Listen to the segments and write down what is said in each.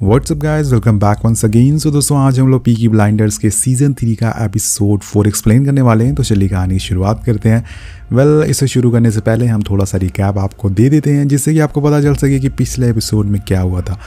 WhatsApp guys, welcome back once again. So दोस्तों, आज हम लोग पीकी ब्लाइंडर्स के सीजन 3 का एपिसोड 4 एक्सप्लेन करने वाले हैं। तो चलिए कहानी की शुरुआत करते हैं। इसे शुरू करने से पहले हम थोड़ा सा रिकैप आपको दे देते हैं, जिससे कि आपको पता चल सके कि पिछले एपिसोड में क्या हुआ था।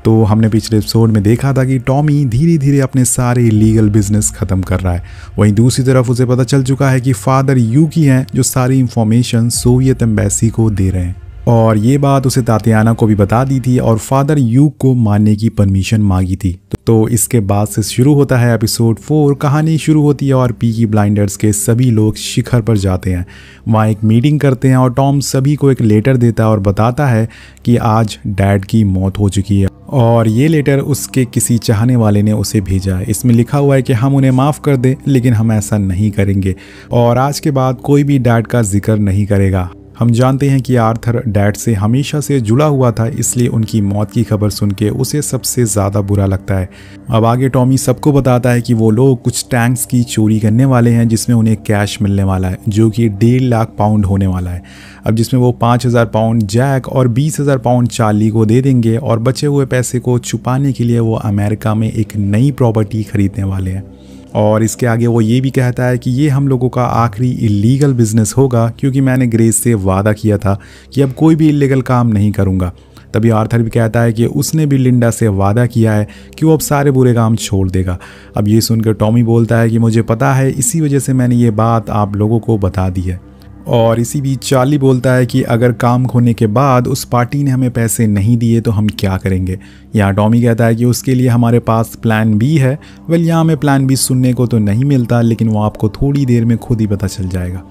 तो हमने पिछले एपिसोड में देखा था कि टॉमी धीरे धीरे अपने सारे इलीगल बिजनेस ख़त्म कर रहा है। वहीं दूसरी तरफ उसे पता चल चुका है कि फादर यूकी हैं जो सारी इंफॉर्मेशन सोवियत एम्बेसी को दे रहे हैं, और ये बात उसे तातियाना को भी बता दी थी और फादर यूक को मारने की परमिशन मांगी थी। तो इसके बाद से शुरू होता है एपिसोड 4। कहानी शुरू होती है और पीकी ब्लाइंडर्स के सभी लोग शिखर पर जाते हैं। वहाँ एक मीटिंग करते हैं और टॉम सभी को एक लेटर देता है और बताता है कि आज डैड की मौत हो चुकी है, और ये लेटर उसके किसी चाहने वाले ने उसे भेजा है। इसमें लिखा हुआ है कि हम उन्हें माफ़ कर दें, लेकिन हम ऐसा नहीं करेंगे और आज के बाद कोई भी डैड का जिक्र नहीं करेगा। हम जानते हैं कि आर्थर डैड से हमेशा से जुड़ा हुआ था, इसलिए उनकी मौत की खबर सुन के उसे सबसे ज़्यादा बुरा लगता है। अब आगे टॉमी सबको बताता है कि वो लोग कुछ टैंक्स की चोरी करने वाले हैं, जिसमें उन्हें कैश मिलने वाला है जो कि 1.5 लाख पाउंड होने वाला है। अब जिसमें वो 5,000 पाउंड जैक और 20,000 पाउंड चार्ली को दे देंगे, और बचे हुए पैसे को छुपाने के लिए वो अमेरिका में एक नई प्रॉपर्टी खरीदने वाले हैं। और इसके आगे वो ये भी कहता है कि ये हम लोगों का आखिरी इलीगल बिजनेस होगा, क्योंकि मैंने ग्रेस से वादा किया था कि अब कोई भी इलीगल काम नहीं करूँगा। तभी आर्थर भी कहता है कि उसने भी लिंडा से वादा किया है कि वो अब सारे बुरे काम छोड़ देगा। अब ये सुनकर टॉमी बोलता है कि मुझे पता है, इसी वजह से मैंने ये बात आप लोगों को बता दी है। और इसी बीच चार्ली बोलता है कि अगर काम खोने के बाद उस पार्टी ने हमें पैसे नहीं दिए तो हम क्या करेंगे। यहाँ टॉमी कहता है कि उसके लिए हमारे पास प्लान बी है। यहाँ हमें प्लान बी सुनने को तो नहीं मिलता, लेकिन वो आपको थोड़ी देर में खुद ही पता चल जाएगा।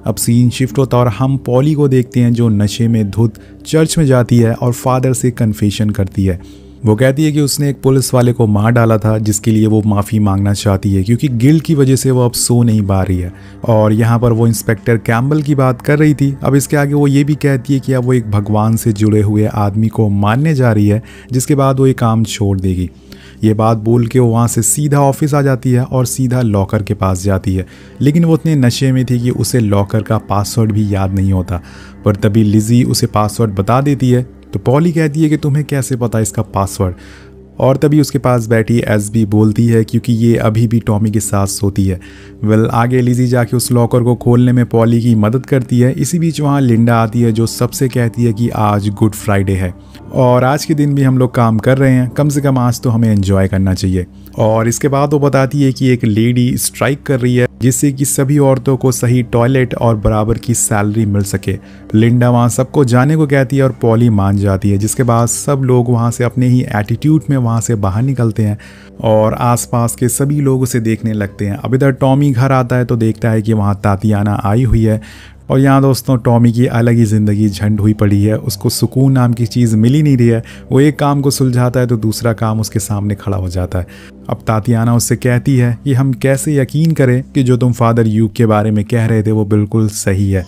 अब सीन शिफ्ट होता और हम पॉली को देखते हैं जो नशे में धुत चर्च में जाती है और फादर से कन्फेशन करती है। वो कहती है कि उसने एक पुलिस वाले को मार डाला था, जिसके लिए वो माफ़ी मांगना चाहती है, क्योंकि गिल्ट की वजह से वो अब सो नहीं पा रही है। और यहाँ पर वो इंस्पेक्टर कैम्बल की बात कर रही थी। अब इसके आगे वो ये भी कहती है कि अब वो एक भगवान से जुड़े हुए आदमी को मारने जा रही है, जिसके बाद वो ये काम छोड़ देगी। ये बात बोल के वो वहाँ से सीधा ऑफिस आ जाती है और सीधा लॉकर के पास जाती है, लेकिन वो उतने नशे में थी कि उसे लॉकर का पासवर्ड भी याद नहीं होता। पर तभी लिजी उसे पासवर्ड बता देती है। तो पॉली कहती है कि तुम्हें कैसे पता इसका पासवर्ड, और तभी उसके पास बैठी एसबी बोलती है क्योंकि ये अभी भी टॉमी के साथ सोती है। आगे लिजी जाके उस लॉकर को खोलने में पॉली की मदद करती है। इसी बीच वहाँ लिंडा आती है जो सबसे कहती है कि आज गुड फ्राइडे है और आज के दिन भी हम लोग काम कर रहे हैं, कम से कम आज तो हमें एंजॉय करना चाहिए। और इसके बाद वो बताती है कि एक लेडी स्ट्राइक कर रही है, जिससे कि सभी औरतों को सही टॉयलेट और बराबर की सैलरी मिल सके। लिंडा वहाँ सबको जाने को कहती है और पॉली मान जाती है, जिसके बाद सब लोग वहाँ से अपने ही एटीट्यूड में वहाँ से बाहर निकलते हैं और आसपास के सभी लोग उसे देखने लगते हैं। अब इधर टॉमी घर आता है तो देखता है कि वहाँ तातियाना आई हुई है, और यहाँ दोस्तों टॉमी की अलग ही ज़िंदगी झंड हुई पड़ी है। उसको सुकून नाम की चीज़ मिल ही नहीं रही है। वो एक काम को सुलझाता है तो दूसरा काम उसके सामने खड़ा हो जाता है। अब तातियाना उससे कहती है कि हम कैसे यकीन करें कि जो तुम फादर यूक के बारे में कह रहे थे वो बिल्कुल सही है।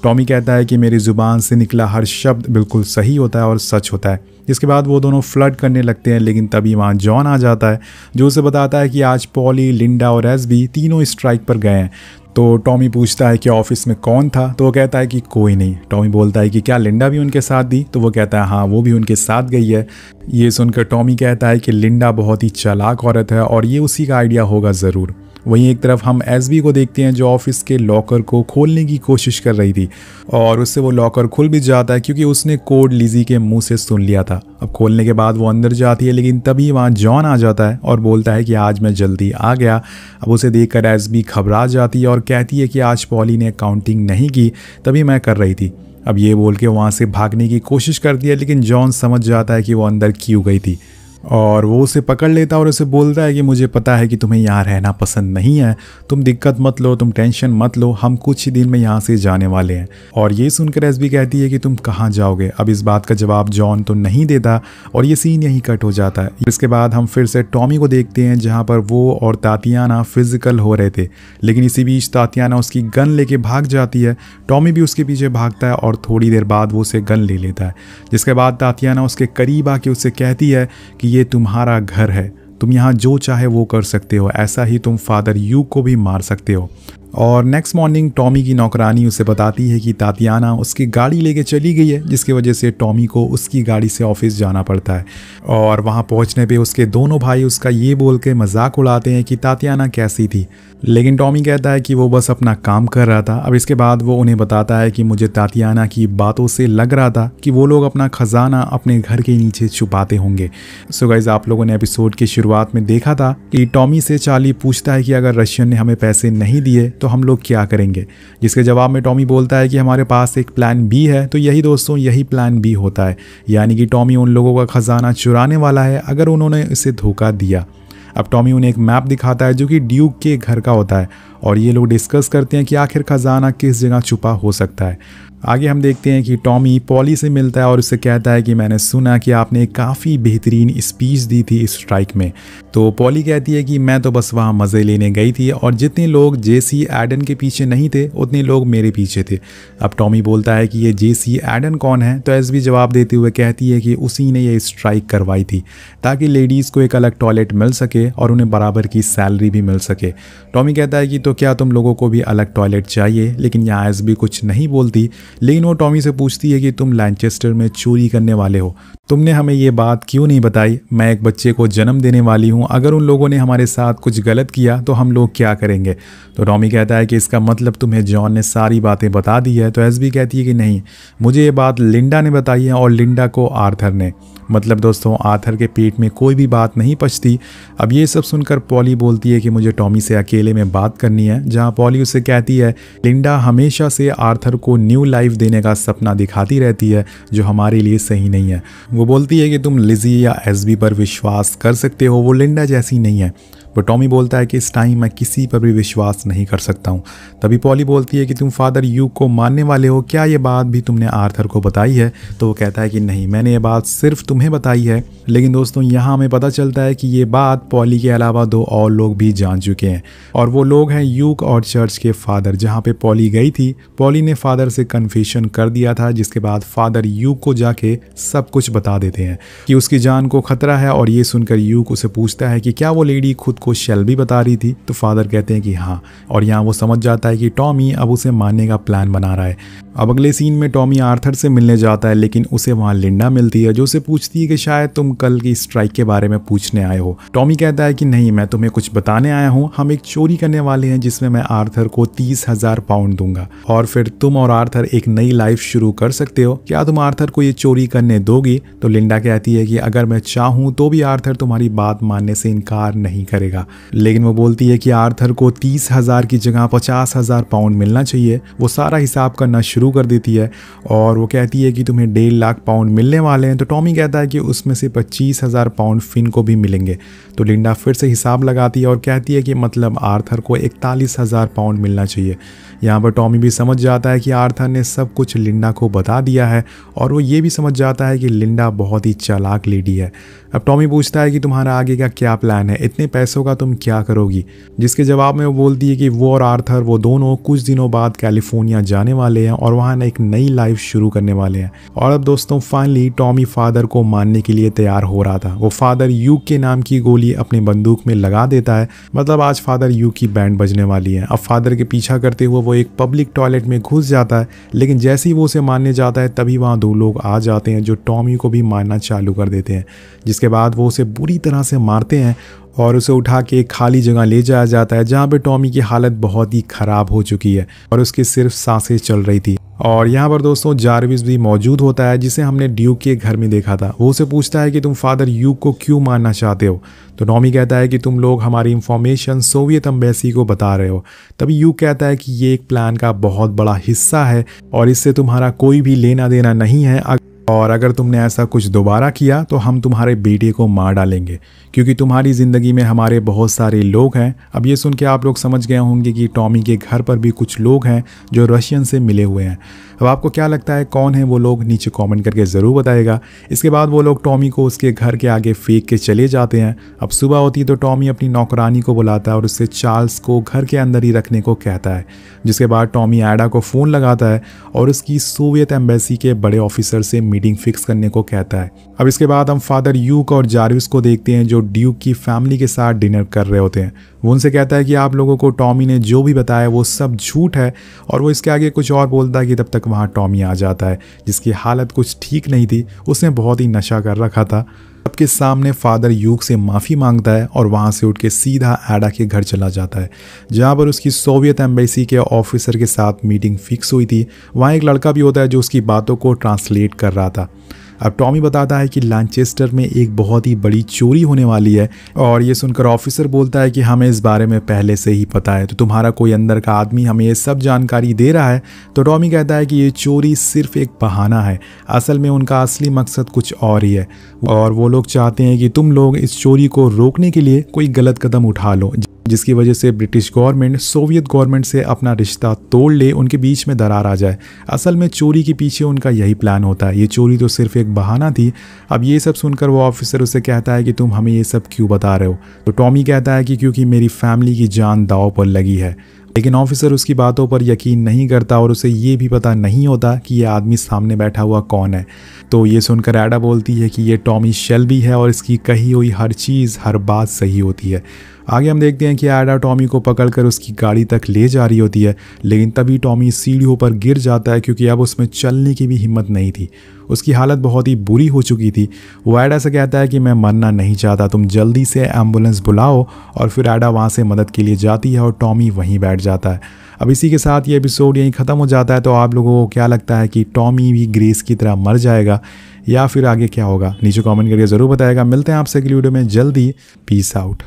टॉमी कहता है कि मेरी ज़ुबान से निकला हर शब्द बिल्कुल सही होता है और सच होता है। इसके बाद वो दोनों फ्लर्ट करने लगते हैं, लेकिन तभी वहाँ जॉन आ जाता है जो उसे बताता है कि आज पॉली, लिंडा और एसबी तीनों स्ट्राइक पर गए हैं। तो टॉमी पूछता है कि ऑफिस में कौन था, तो वो कहता है कि कोई नहीं। टॉमी बोलता है कि क्या लिंडा भी उनके साथ थी, तो वो कहता है हाँ, वो भी उनके साथ गई है। ये सुनकर टॉमी कहता है कि लिंडा बहुत ही चालाक औरत है और ये उसी का आइडिया होगा ज़रूर। वहीं एक तरफ हम एसबी को देखते हैं जो ऑफिस के लॉकर को खोलने की कोशिश कर रही थी, और उससे वो लॉकर खुल भी जाता है क्योंकि उसने कोड लिजी के मुंह से सुन लिया था। अब खोलने के बाद वो अंदर जाती है, लेकिन तभी वहाँ जॉन आ जाता है और बोलता है कि आज मैं जल्दी आ गया। अब उसे देखकर एसबी घबरा जाती है और कहती है कि आज पॉली ने काउंटिंग नहीं की, तभी मैं कर रही थी। अब ये बोल के वहाँ से भागने की कोशिश करती है, लेकिन जॉन समझ जाता है कि वो अंदर क्यों गई थी, और वो उसे पकड़ लेता है और उसे बोलता है कि मुझे पता है कि तुम्हें यहाँ रहना पसंद नहीं है, तुम दिक्कत मत लो, तुम टेंशन मत लो, हम कुछ ही दिन में यहाँ से जाने वाले हैं। और ये सुनकर एसबी कहती है कि तुम कहाँ जाओगे। अब इस बात का जवाब जॉन तो नहीं देता और ये सीन यहीं कट हो जाता है। इसके बाद हम फिर से टॉमी को देखते हैं जहाँ पर वो और तातियाना फिजिकल हो रहे थे, लेकिन इसी बीच तातियाना उसकी गन लेके भाग जाती है। टॉमी भी उसके पीछे भागता है और थोड़ी देर बाद वो उसे गन ले लेता है, जिसके बाद तातियाना उसके करीब आके उससे कहती है कि ये तुम्हारा घर है, तुम यहाँ जो चाहे वो कर सकते हो, ऐसा ही तुम फादर यूक को भी मार सकते हो। और नेक्स्ट मॉर्निंग टॉमी की नौकरानी उसे बताती है कि तातियाना उसकी गाड़ी लेके चली गई है, जिसकी वजह से टॉमी को उसकी गाड़ी से ऑफिस जाना पड़ता है। और वहाँ पहुँचने पे उसके दोनों भाई उसका ये बोल के मजाक उड़ाते हैं कि तातियाना कैसी थी, लेकिन टॉमी कहता है कि वो बस अपना काम कर रहा था। अब इसके बाद वो उन्हें बताता है कि मुझे तातियाना की बातों से लग रहा था कि वो लोग अपना खजाना अपने घर के नीचे छुपाते होंगे। सो गाइस, आप लोगों ने एपिसोड की शुरुआत में देखा था कि टॉमी से चार्ली पूछता है कि अगर रशियन ने हमें पैसे नहीं दिए तो हम लोग क्या करेंगे, जिसके जवाब में टॉमी बोलता है कि हमारे पास एक प्लान बी है। तो यही दोस्तों, यही प्लान बी होता है, यानी कि टॉमी उन लोगों का खजाना चुराने वाला है अगर उन्होंने इसे धोखा दिया। अब टॉमी उन्हें एक मैप दिखाता है जो कि ड्यूक के घर का होता है, और ये लोग डिस्कस करते हैं कि आखिर खजाना किस जगह छुपा हो सकता है। आगे हम देखते हैं कि टॉमी पॉली से मिलता है और उससे कहता है कि मैंने सुना कि आपने काफ़ी बेहतरीन स्पीच दी थी इस स्ट्राइक में। तो पॉली कहती है कि मैं तो बस वहाँ मज़े लेने गई थी और जितने लोग जेसी एडन के पीछे नहीं थे उतने लोग मेरे पीछे थे। अब टॉमी बोलता है कि ये जेसी एडन कौन है, तो एसबी जवाब देते हुए कहती है कि उसी ने ये स्ट्राइक करवाई थी ताकि लेडीज़ को एक अलग टॉयलेट मिल सके और उन्हें बराबर की सैलरी भी मिल सके। टॉमी कहता है कि तो क्या तुम लोगों को भी अलग टॉयलेट चाहिए, लेकिन यहाँ एसबी कुछ नहीं बोलती। लेकिन वो टॉमी से पूछती है कि तुम लैनचेस्टर में चोरी करने वाले हो, तुमने हमें ये बात क्यों नहीं बताई? मैं एक बच्चे को जन्म देने वाली हूँ, अगर उन लोगों ने हमारे साथ कुछ गलत किया तो हम लोग क्या करेंगे? तो टॉमी कहता है कि इसका मतलब तुम्हें जॉन ने सारी बातें बता दी है। तो एसबी कहती है कि नहीं, मुझे ये बात लिंडा ने बताई है और लिंडा को आर्थर ने। मतलब दोस्तों, आर्थर के पेट में कोई भी बात नहीं पचती। अब ये सब सुनकर पॉली बोलती है कि मुझे टॉमी से अकेले में बात करनी है, जहाँ पॉली उसे कहती है लिंडा हमेशा से आर्थर को न्यू लाइफ देने का सपना दिखाती रहती है जो हमारे लिए सही नहीं है। वो बोलती है कि तुम लिजी या एसबी पर विश्वास कर सकते हो, वो लिंडा जैसी नहीं है। वो टॉमी बोलता है कि इस टाइम मैं किसी पर भी विश्वास नहीं कर सकता हूँ। तभी पॉली बोलती है कि तुम फादर यूक को मानने वाले हो, क्या ये बात भी तुमने आर्थर को बताई है? तो वो कहता है कि नहीं, मैंने ये बात सिर्फ तुम्हें बताई है। लेकिन दोस्तों, यहाँ हमें पता चलता है कि ये बात पॉली के अलावा दो और लोग भी जान चुके हैं, और वो लोग हैं यूक और चर्च के फादर। जहाँ पे पॉली गई थी, पॉली ने फादर से कन्फेशन कर दिया था, जिसके बाद फादर यूक को जाके सब कुछ बता देते हैं कि उसकी जान को खतरा है। और ये सुनकर यूक उसे पूछता है कि क्या वो लेडी खुद को शेल्बी बता रही थी? तो फादर कहते हैं कि हाँ, और यहाँ वो समझ जाता है कि टॉमी अब उसे मारने का प्लान बना रहा है। अब अगले सीन में टॉमी आर्थर से मिलने जाता है, लेकिन उसे वहाँ लिंडा मिलती है जो उसे पूछती है कि शायद तुम कल की स्ट्राइक के बारे में पूछने आए हो। टॉमी कहता है कि नहीं, मैं तुम्हें कुछ बताने आया हूँ। हम एक चोरी करने वाले हैं जिसमें मैं आर्थर को 30,000 पाउंड दूंगा और फिर तुम और आर्थर एक नई लाइफ शुरू कर सकते हो। क्या तुम आर्थर को ये चोरी करने दोगी? तो लिंडा कहती है कि अगर मैं चाहूँ तो भी आर्थर तुम्हारी बात मानने से इनकार नहीं करेगा। लेकिन वो बोलती है कि आर्थर को 30,000 की जगह 50,000 पाउंड मिलना चाहिए। वो सारा हिसाब करना शुरू कर देती है और वो कहती है कि तुम्हें 1.5 लाख पाउंड मिलने वाले हैं। तो टॉमी कहता है कि उसमें से 25,000 पाउंड फिन को भी मिलेंगे। तो लिंडा फिर से हिसाब लगाती है और कहती है कि मतलब आर्थर को 41,000 पाउंड मिलना चाहिए। यहाँ पर टॉमी भी समझ जाता है कि आर्थर ने सब कुछ लिंडा को बता दिया है, और वो ये भी समझ जाता है कि लिंडा बहुत ही चालाक लेडी है। अब टॉमी पूछता है कि तुम्हारा आगे का क्या प्लान है, इतने पैसों का तुम क्या करोगी? जिसके जवाब में वो बोलती है कि वो और आर्थर वो दोनों कुछ दिनों बाद कैलिफोर्निया जाने वाले हैं और वहाँ एक नई लाइफ शुरू करने वाले हैं। और अब दोस्तों, फाइनली टॉमी फादर को मारने के लिए तैयार हो रहा था। वो फादर यूक के नाम की गोली अपने बंदूक में लगा देता है। मतलब आज फादर यूक की बैंड बजने वाली है। अब फादर के पीछा करते हुए वो एक पब्लिक टॉयलेट में घुस जाता है, लेकिन जैसे ही वो उसे मारने जाता है तभी वहाँ दो लोग आ जाते हैं जो टॉमी को भी मारना चालू कर देते हैं। जिसके बाद वो उसे बुरी तरह से मारते हैं और उसे उठा के एक खाली जगह ले जाया जाता है, जहाँ पे टॉमी की हालत बहुत ही ख़राब हो चुकी है और उसकी सिर्फ सांसें चल रही थी। और यहाँ पर दोस्तों जार्विस भी मौजूद होता है, जिसे हमने ड्यूक के घर में देखा था। वो उसे पूछता है कि तुम फादर यूक को क्यों मारना चाहते हो? तो टॉमी कहता है कि तुम लोग हमारी इंफॉर्मेशन सोवियत एम्बेसी को बता रहे हो। तभी यूक कहता है कि ये एक प्लान का बहुत बड़ा हिस्सा है और इससे तुम्हारा कोई भी लेना देना नहीं है, और अगर तुमने ऐसा कुछ दोबारा किया तो हम तुम्हारे बेटे को मार डालेंगे, क्योंकि तुम्हारी ज़िंदगी में हमारे बहुत सारे लोग हैं। अब ये सुन के आप लोग समझ गए होंगे कि टॉमी के घर पर भी कुछ लोग हैं जो रशियन से मिले हुए हैं। अब आपको क्या लगता है कौन है वो लोग? नीचे कमेंट करके ज़रूर बताइएगा। इसके बाद वो लोग टॉमी को उसके घर के आगे फेंक के चले जाते हैं। अब सुबह होती तो टॉमी अपनी नौकरानी को बुलाता है और उससे चार्ल्स को घर के अंदर ही रखने को कहता है। जिसके बाद टॉमी एडा को फ़ोन लगाता है और उसकी सोवियत एम्बेसी के बड़े ऑफिसर से मीटिंग फिक्स करने को कहता है। अब इसके बाद हम फादर यूक और जार्विस को देखते हैं जो ड्यूक की फैमिली के साथ डिनर कर रहे होते हैं। वो उनसे कहता है कि आप लोगों को टॉमी ने जो भी बताया वो सब झूठ है, और वो इसके आगे कुछ और बोलता है कि तब तक वहाँ टॉमी आ जाता है जिसकी हालत कुछ ठीक नहीं थी, उसने बहुत ही नशा कर रखा था। सबके सामने फादर यूग से माफ़ी मांगता है और वहाँ से उठ के सीधा एडा के घर चला जाता है, जहाँ पर उसकी सोवियत एम्बेसी के ऑफिसर के साथ मीटिंग फिक्स हुई थी। वहाँ एक लड़का भी होता है जो उसकी बातों को ट्रांसलेट कर रहा था। अब टॉमी बताता है कि लैनचेस्टर में एक बहुत ही बड़ी चोरी होने वाली है, और ये सुनकर ऑफिसर बोलता है कि हमें इस बारे में पहले से ही पता है, तो तुम्हारा कोई अंदर का आदमी हमें ये सब जानकारी दे रहा है। तो टॉमी कहता है कि ये चोरी सिर्फ एक बहाना है, असल में उनका असली मकसद कुछ और ही है, और वो लोग चाहते हैं कि तुम लोग इस चोरी को रोकने के लिए कोई गलत कदम उठा लो, जिसकी वजह से ब्रिटिश गवर्नमेंट सोवियत गवर्नमेंट से अपना रिश्ता तोड़ ले, उनके बीच में दरार आ जाए। असल में चोरी के पीछे उनका यही प्लान होता है, ये चोरी तो सिर्फ एक बहाना थी। अब ये सब सुनकर वो ऑफिसर उसे कहता है कि तुम हमें ये सब क्यों बता रहे हो? तो टॉमी कहता है कि क्योंकि मेरी फैमिली की जान दांव पर लगी है। लेकिन ऑफिसर उसकी बातों पर यकीन नहीं करता, और उसे ये भी पता नहीं होता कि ये आदमी सामने बैठा हुआ कौन है। तो ये सुनकर एडा बोलती है कि ये टॉमी शेल्बी है और इसकी कही हुई हर चीज़ हर बात सही होती है। आगे हम देखते हैं कि एडा टॉमी को पकड़कर उसकी गाड़ी तक ले जा रही होती है, लेकिन तभी टॉमी सीढ़ियों पर गिर जाता है क्योंकि अब उसमें चलने की भी हिम्मत नहीं थी। उसकी हालत बहुत ही बुरी हो चुकी थी। वो एडा से कहता है कि मैं मरना नहीं चाहता, तुम जल्दी से एम्बुलेंस बुलाओ, और फिर एडा वहाँ से मदद के लिए जाती है और टॉमी वहीं बैठ जाता है। अब इसी के साथ ये एपिसोड यहीं ख़त्म हो जाता है। तो आप लोगों को क्या लगता है कि टॉमी भी ग्रेस की तरह मर जाएगा या फिर आगे क्या होगा? नीचे कमेंट करके ज़रूर बताएगा। मिलते हैं आपसे अगली वीडियो में जल्दी। Peace out.